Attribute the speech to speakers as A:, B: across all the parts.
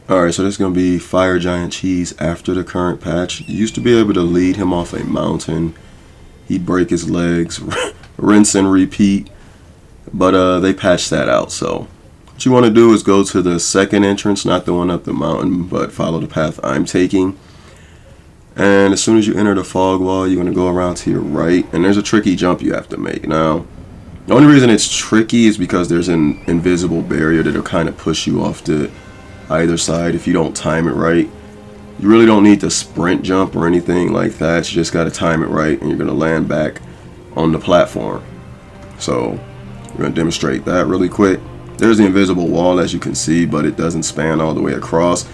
A: Alright, so this is going to be Fire Giant Cheese after the current patch. You used to be able to lead him off a mountain. He'd break his legs, rinse and repeat. But they patched that out, so what you want to do is go to the second entrance, not the one up the mountain, but follow the path I'm taking. And as soon as you enter the fog wall, you're going to go around to your right, and there's a tricky jump you have to make. Now, the only reason it's tricky is because there's an invisible barrier that'll kind of push you off to either side if you don't time it right. You really don't need to sprint jump or anything like that. You just got to time it right, and you're going to land back on the platform. So we're going to demonstrate that really quick. There's the invisible wall, as you can see, but it doesn't span all the way across.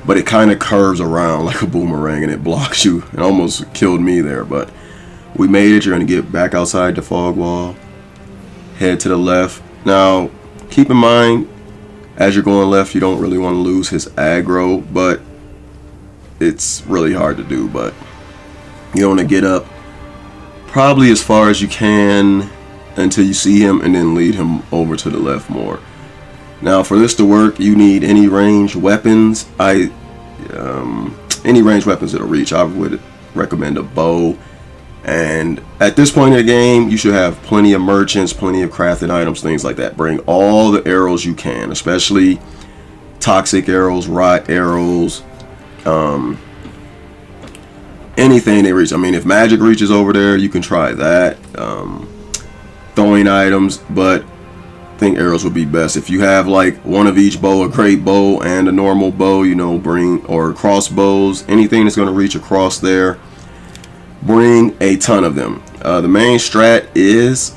A: But it kind of curves around like a boomerang, and it blocks you. It almost killed me there, but we made it. You're going to get back outside the fog wall, head to the left. Now, keep in mind, as you're going left, you don't really want to lose his aggro, but it's really hard to do. But you want to get up probably as far as you can until you see him, and then lead him over to the left more. Now, for this to work, you need any ranged weapons. Any ranged weapons that'll reach. I would recommend a bow. And at this point in the game, you should have plenty of merchants, plenty of crafted items, things like that. Bring all the arrows you can, especially toxic arrows, rot arrows, anything they reach. I mean, if magic reaches over there, you can try that. Throwing items, but I think arrows would be best. If you have like one of each bow, a great bow and a normal bow, you know, bring, or crossbows, anything that's going to reach across there, bring a ton of them. The main strat is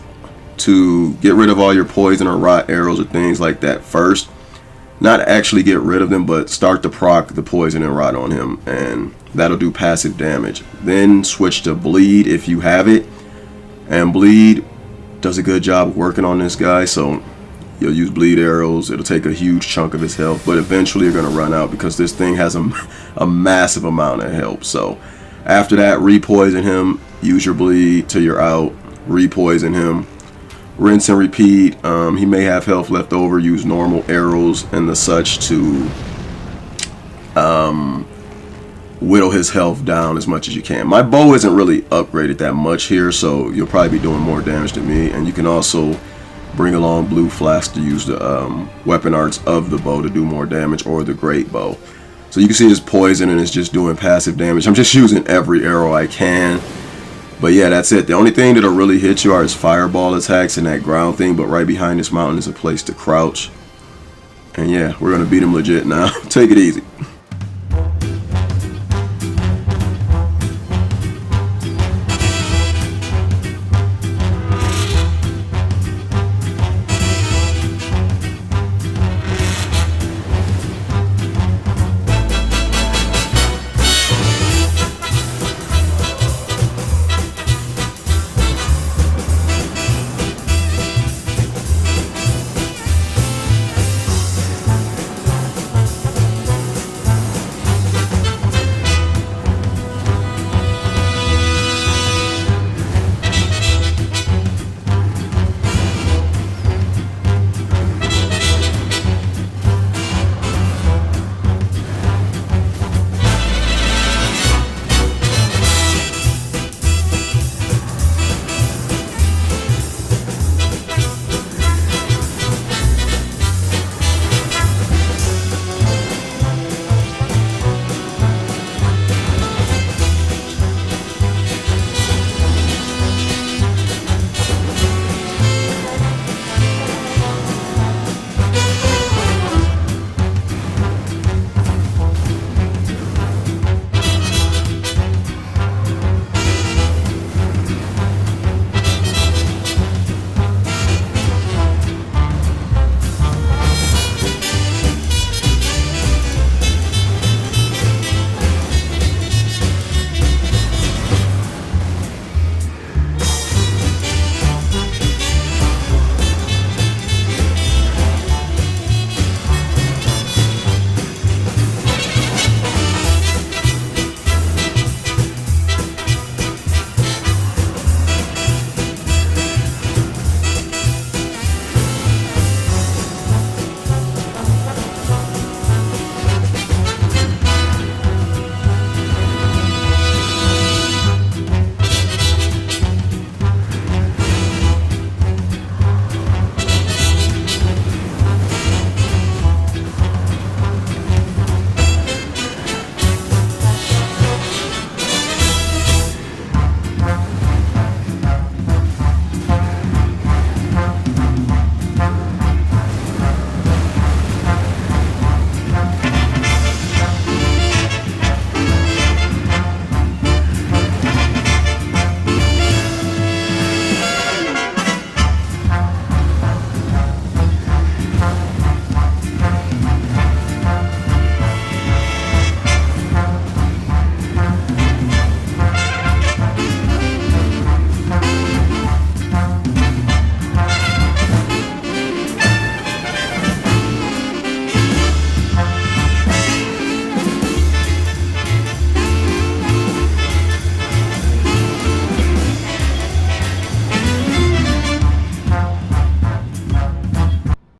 A: to get rid of all your poison or rot arrows or things like that first. Not actually get rid of them, but start to proc the poison and rot on him, and that'll do passive damage. Then switch to bleed if you have it, and bleed does a good job of working on this guy. So you'll use bleed arrows. It'll take a huge chunk of his health, but eventually you're going to run out because this thing has a massive amount of health. So after that, re-poison him, use your bleed till you're out, re-poison him, rinse and repeat. He may have health left over, use normal arrows and the such to whittle his health down as much as you can. My bow isn't really upgraded that much here, so you'll probably be doing more damage than me. And you can also bring along blue flask to use the weapon arts of the bow to do more damage, or the great bow. So you can see his poison, and it's just doing passive damage. I'm just using every arrow I can. But yeah, that's it. The only thing that'll really hit you are his fireball attacks and that ground thing. But right behind this mountain is a place to crouch. And yeah, we're going to beat him legit now. Take it easy.